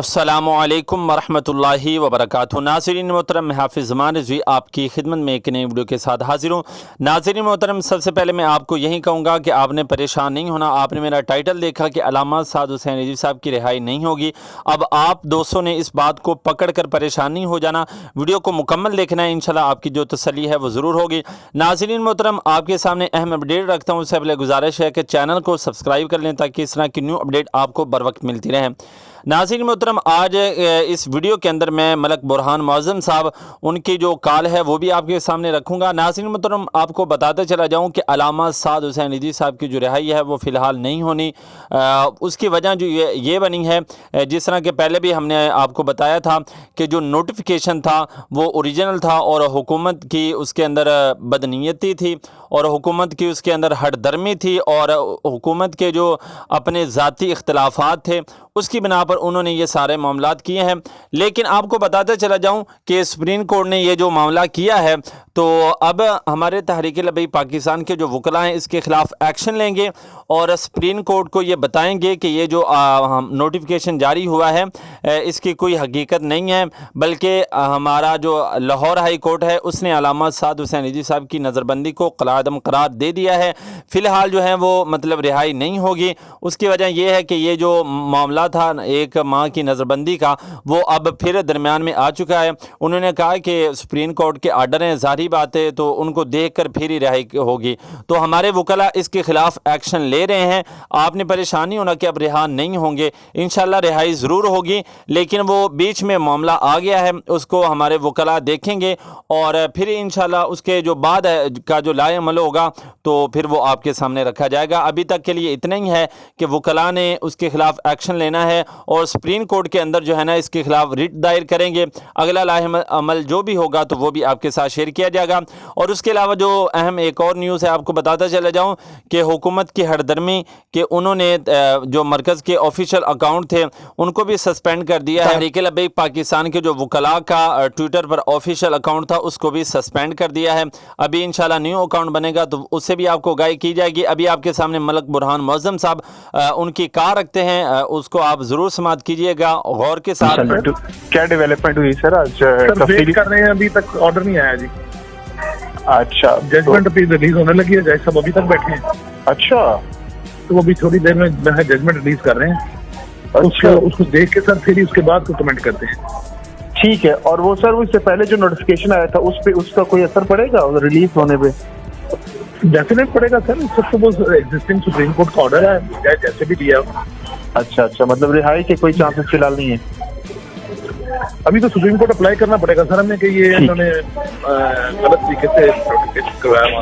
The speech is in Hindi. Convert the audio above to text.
अस्सलामुअलैकुम वरहमतुल्लाहि वबरकातुहू। नाज़रीन मोहतरम, मैं हाफिज़ ज़मान रिज़वी आपकी खिदमत में एक नई वीडियो के साथ हाजिर हूँ। नाज़रीन मोहतरम, सबसे पहले मैं आपको यही कहूँगा कि आपने परेशान नहीं होना। आपने मेरा टाइटल देखा कि अल्लामा साद हुसैन रिज़वी साहब की रिहाई नहीं होगी। अब आप दोस्तों ने इस बात को पकड़ कर परेशान नहीं हो जाना, वीडियो को मुकम्मल देखना है। इंशाल्लाह आपकी जो तसल्ली है वो ज़रूर होगी। नाज़रीन मोहतरम, आपके सामने अहम अपडेट रखता हूँ। उससे पहले गुजारिश है कि चैनल को सब्सक्राइब कर लें ताकि इस तरह की न्यू अपडेट आपको बर वक्त मिलती रहे। नाज़रीन मोहतरम, आज इस वीडियो के अंदर मैं मलक बुरहान मुअज़्ज़म साहब उनकी जो कॉल है वो भी आपके सामने रखूँगा। नाज़रीन मोहतरम, आपको बताते चला जाऊँ कि अल्लामा साद हुसैन रिज़वी साहब की जो रिहाई है वो फ़िलहाल नहीं होनी। उसकी वजह जो ये बनी है, जिस तरह के पहले भी हमने आपको बताया था कि जो नोटिफिकेशन था वो ओरिजिनल था और हुकूमत की उसके अंदर बदनीयती थी और हुकूमत की उसके अंदर हठधर्मी थी और हुकूमत के जो अपने ज़ाती इख्तलाफात थे उसकी बिना पर उन्होंने ये सारे मामलात किए हैं। लेकिन आपको बताते चला जाऊं कि सुप्रीम कोर्ट ने ये जो मामला किया है तो अब हमारे तहरीक-ए-लबैक पाकिस्तान के जो वकला हैं इसके ख़िलाफ़ एक्शन लेंगे और सुप्रीम कोर्ट को ये बताएंगे कि ये जो नोटिफिकेशन जारी हुआ है इसकी कोई हकीकत नहीं है, बल्कि हमारा जो लाहौर हाई कोर्ट है उसने अल्लामा साद हुसैन रिज़वी साहब की नज़रबंदी को क़लाअदम करार दे दिया है। फ़िलहाल जो है वो मतलब रिहाई नहीं होगी। उसकी वजह यह है कि ये जो मामला था एक माह की नज़रबंदी का वो अब फिर दरमियान में आ चुका है। उन्होंने कहा कि सुप्रीम कोर्ट के आर्डर हैं, ज़ाहिर बात है, तो उनको देख कर फिर ही रिहाई होगी। तो हमारे वकला इसके ख़िलाफ़ एक्शन ले रहे हैं। आपने परेशानी होना कि अब रिहा नहीं होंगे, इंशाल्लाह रिहाई ज़रूर होगी, लेकिन वो बीच में मामला आ गया है उसको हमारे वकला देखेंगे और फिर इंशाल्लाह उसके जो बाद का जो लाए अमल होगा तो फिर वो आपके सामने रखा जाएगा। अभी तक के लिए इतना ही है कि वकला ने उसके ख़िलाफ़ एक्शन लेना है और सुप्रीम कोर्ट के अंदर जो है ना इसके खिलाफ रिट दायर करेंगे। अगला लाहे अमल जो भी होगा तो वो भी आपके साथ शेयर किया जाएगा। और उसके अलावा जो अहम एक और न्यूज़ है आपको बताता चला जाऊं कि हुकूमत की हठधर्मी कि उन्होंने जो मरकज़ के ऑफिशियल अकाउंट थे उनको भी सस्पेंड कर दिया है। तहरीक-ए-लबैक पाकिस्तान के जो वकला का ट्विटर पर ऑफिशियल अकाउंट था उसको भी सस्पेंड कर दिया है। अभी इंशाल्लाह न्यू अकाउंट बनेगा तो उससे भी आपको आगाही की जाएगी। अभी आपके सामने मलक बुरहान मुअज़्ज़म साहब उनकी कार रखते हैं, उसको आप जरूर समाप्त कीजिएगा गौर के साथ। क्या डेवलपमेंट हुई सर? आज वेट कर रहे हैं, अभी तक ऑर्डर नहीं आया जी। अच्छा, जजमेंट अभी रिलीज होने लगी है, जज साहब अभी तक बैठे हैं। अच्छा, तो वो अभी थोड़ी देर में जजमेंट रिलीज कर रहे हैं। अच्छा, उसको देख के सर फिर उसके बाद को कमेंट करते हैं। ठीक है। और वो सर उससे पहले जो नोटिफिकेशन आया था उस पे उसका कोई असर पड़ेगा रिलीज होने पे? डेफिनेट पड़ेगा सर, उसको वो एग्जिस्टिंग सुप्रीम कोर्ट का ऑर्डर है जैसे भी दिया। अच्छा अच्छा, मतलब रिहाई के कोई चांसेस फिलहाल नहीं है? अभी तो सुप्रीम कोर्ट अप्लाई करना पड़ेगा सर हमें कि ये इन्होंने गलत तरीके से नोटिफिकेशन करवाया।